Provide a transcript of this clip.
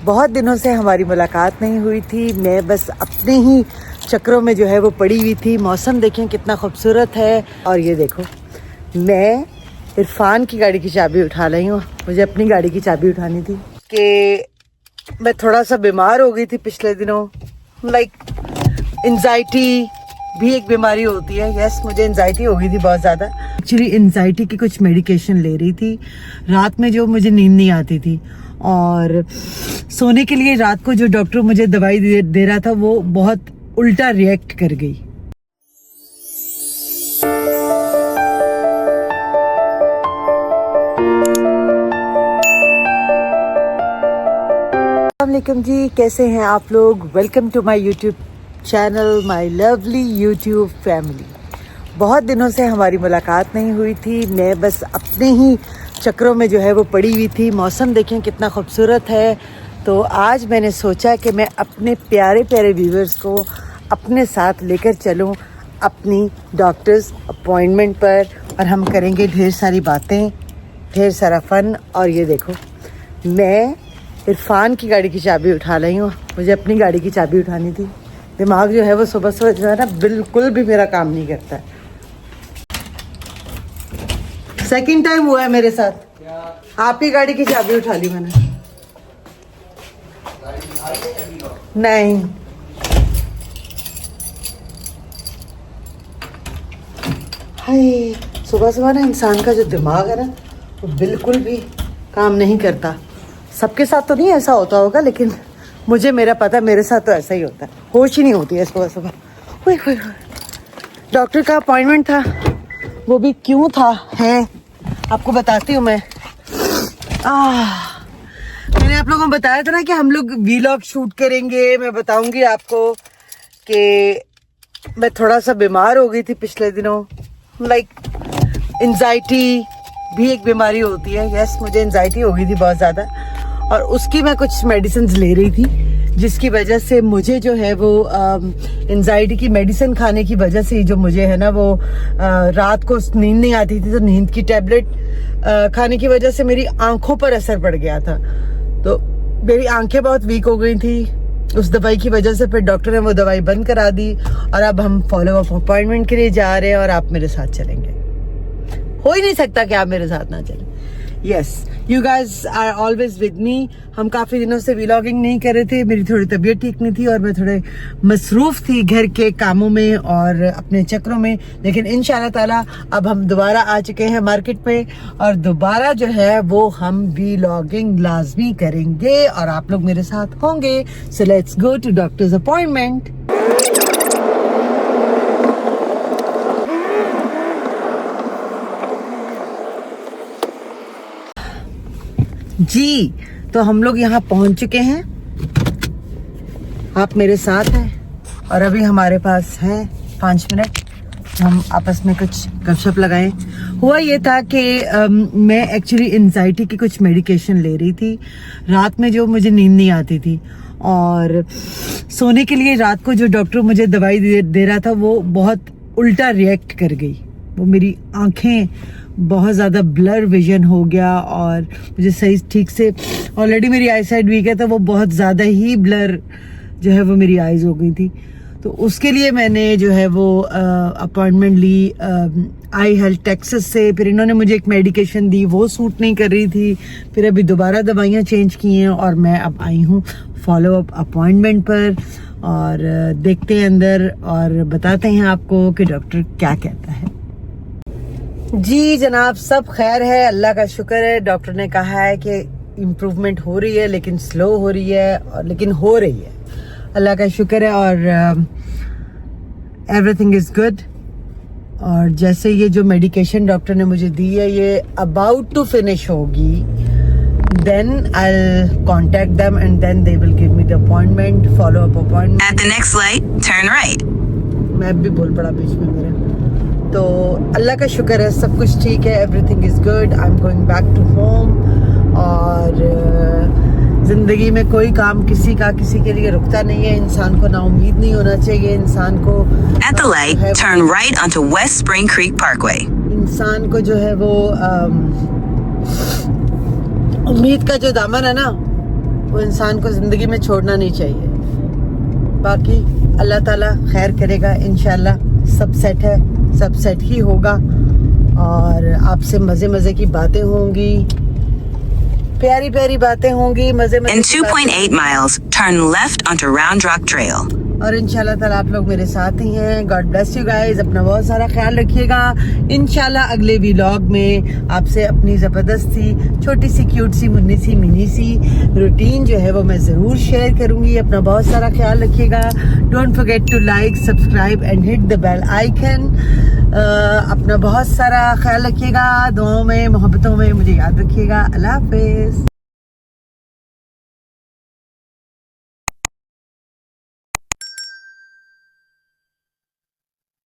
बहुत दिनों से हमारी मुलाकात नहीं हुई थी। मैं बस अपने ही चक्रों में जो है वो पड़ी हुई थी। मौसम देखें कितना खूबसूरत है। और ये देखो, मैं इरफान की गाड़ी की चाबी उठा रही हूँ। मुझे अपनी गाड़ी की चाबी उठानी थी कि मैं थोड़ा सा बीमार हो गई थी पिछले दिनों। एंजाइटी भी एक बीमारी होती है। यस, मुझे एंजाइटी हो गई थी बहुत ज़्यादा। एक्चुअली एंजाइटी की कुछ मेडिकेशन ले रही थी। रात में जो मुझे नींद नहीं आती थी और सोने के लिए रात को जो डॉक्टर मुझे दवाई दे रहा था वो बहुत उल्टा रिएक्ट कर गई। अस्सलामुअलैकुम जी, कैसे हैं आप लोग? Welcome to my YouTube channel, my lovely YouTube family. बहुत दिनों से हमारी मुलाकात नहीं हुई थी। मैं बस अपने ही चक्रों में जो है वो पड़ी हुई थी। मौसम देखें कितना खूबसूरत है। तो आज मैंने सोचा कि मैं अपने प्यारे प्यारे व्यूवर्स को अपने साथ लेकर चलूं अपनी डॉक्टर्स अपॉइंटमेंट पर, और हम करेंगे ढेर सारी बातें, ढेर सारा फ़न। और ये देखो, मैं इरफान की गाड़ी की चाबी उठा रही हूँ। मुझे अपनी गाड़ी की चाबी उठानी थी। दिमाग जो है वो सुबह सुबह जो है ना बिल्कुल भी मेरा काम नहीं करता है। सेकंड टाइम हुआ है मेरे साथ। आप ही गाड़ी की चाबी उठा ली मैंने। नहीं, हाय, सुबह सुबह ना इंसान का जो दिमाग है ना वो बिल्कुल भी काम नहीं करता। सबके साथ तो नहीं ऐसा होता होगा, लेकिन मुझे मेरा पता, मेरे साथ तो ऐसा ही होता है। होश ही नहीं होती है सुबह सुबह। डॉक्टर का अपॉइंटमेंट था, वो भी क्यों था है आपको बताती हूँ मैं। मैंने आप लोगों को बताया था ना कि हम लोग वीलॉग शूट करेंगे। मैं बताऊंगी आपको कि मैं थोड़ा सा बीमार हो गई थी पिछले दिनों। एंजाइटी भी एक बीमारी होती है। यस, मुझे एंजाइटी हो गई थी बहुत ज़्यादा और उसकी मैं कुछ मेडिसिन ले रही थी, जिसकी वजह से मुझे जो है वो एंजाइटी की मेडिसिन खाने की वजह से जो मुझे है ना वो रात को नींद नहीं आती थी। तो नींद की टैबलेट खाने की वजह से मेरी आंखों पर असर पड़ गया था। तो मेरी आंखें बहुत वीक हो गई थी उस दवाई की वजह से। फिर डॉक्टर ने वो दवाई बंद करा दी और अब हम फॉलो अप अपॉइंटमेंट के लिए जा रहे हैं और आप मेरे साथ चलेंगे। हो ही नहीं सकता कि आप मेरे साथ ना चलें। Yes, you guys are always with me. हम काफ़ी दिनों से व्लॉगिंग नहीं कर रहे थे। मेरी थोड़ी तबीयत ठीक नहीं थी और मैं थोड़े मसरूफ़ थी घर के कामों में और अपने चक्रों में। लेकिन इंशाल्लाह ताला अब हम दोबारा आ चुके हैं मार्केट पे और दोबारा जो है वो हम व्लॉगिंग लाजमी करेंगे और आप लोग मेरे साथ होंगे। So let's go to doctor's appointment. जी, तो हम लोग यहाँ पहुँच चुके हैं। आप मेरे साथ हैं और अभी हमारे पास हैं 5 मिनट, हम आपस में कुछ गपशप लगाएं। हुआ ये था कि मैं एक्चुअली एंजाइटी की कुछ मेडिकेशन ले रही थी। रात में जो मुझे नींद नहीं आती थी और सोने के लिए रात को जो डॉक्टर मुझे दवाई दे रहा था वो बहुत उल्टा रिएक्ट कर गई। वो मेरी आँखें बहुत ज़्यादा ब्लर विजन हो गया और मुझे सही ठीक से, ऑलरेडी मेरी आई साइड वीक है तो वो बहुत ज़्यादा ही ब्लर जो है वो मेरी आईज हो गई थी। तो उसके लिए मैंने जो है वो अपॉइंटमेंट ली आई हेल्थ टेक्सास से। फिर इन्होंने मुझे एक मेडिकेशन दी, वो सूट नहीं कर रही थी। फिर अभी दोबारा दवाइयाँ चेंज की हैं और मैं अब आई हूँ फॉलो अप अपॉइंटमेंट पर और देखते हैं अंदर और बताते हैं आपको कि डॉक्टर क्या कहता है। जी जनाब, सब खैर है, अल्लाह का शुक्र है। डॉक्टर ने कहा है कि इम्प्रूवमेंट हो रही है लेकिन स्लो हो रही है, और लेकिन हो रही है, अल्लाह का शुक्र है। और एवरीथिंग इज़ गुड। और जैसे ये जो मेडिकेशन डॉक्टर ने मुझे दी है ये अबाउट टू फिनिश होगी, then I will contact them and then they will give me the appointment, follow up appointment. At the next light, turn right. मैं भी बोल पड़ा बीच में मेरे। तो अल्लाह का शुक्र है, सब कुछ ठीक है, everything is good. I am going back to home. और ज़िंदगी में कोई काम किसी के लिए रुकता नहीं है। इंसान को ना उम्मीद नहीं होना चाहिए। इंसान को At the light, turn right onto West Spring Creek Parkway. इंसान को जो है वो उम्मीद का जो दामन है ना वो इंसान को ज़िंदगी में छोड़ना नहीं चाहिए। बाकी अल्लाह ताला खैर करेगा, इंशाल्लाह सब सेट है, सब सेट ही होगा और आपसे मज़े मज़े की बातें होंगी, प्यारी प्यारी बातें होंगी, मज़े मज़े In की बातें। 2.8 miles, turn left onto Round Rock Trail. और इंशाल्लाह ताला आप लोग मेरे साथ ही हैं। गॉड ब्लेस यू गाइस, अपना बहुत सारा ख्याल रखिएगा। इंशाल्लाह अगले व्लॉग में आपसे अपनी ज़बरदस्त सी छोटी सी क्यूट सी मुन्नी सी मिनी सी रूटीन जो है वो मैं ज़रूर शेयर करूँगी। अपना बहुत सारा ख्याल रखिएगा। Don't forget to like, subscribe and hit the bell icon. अपना बहुत सारा ख्याल रखिएगा। दुआओं में, मोहब्बतों में मुझे याद रखिएगा। अल्लाह हाफिज़।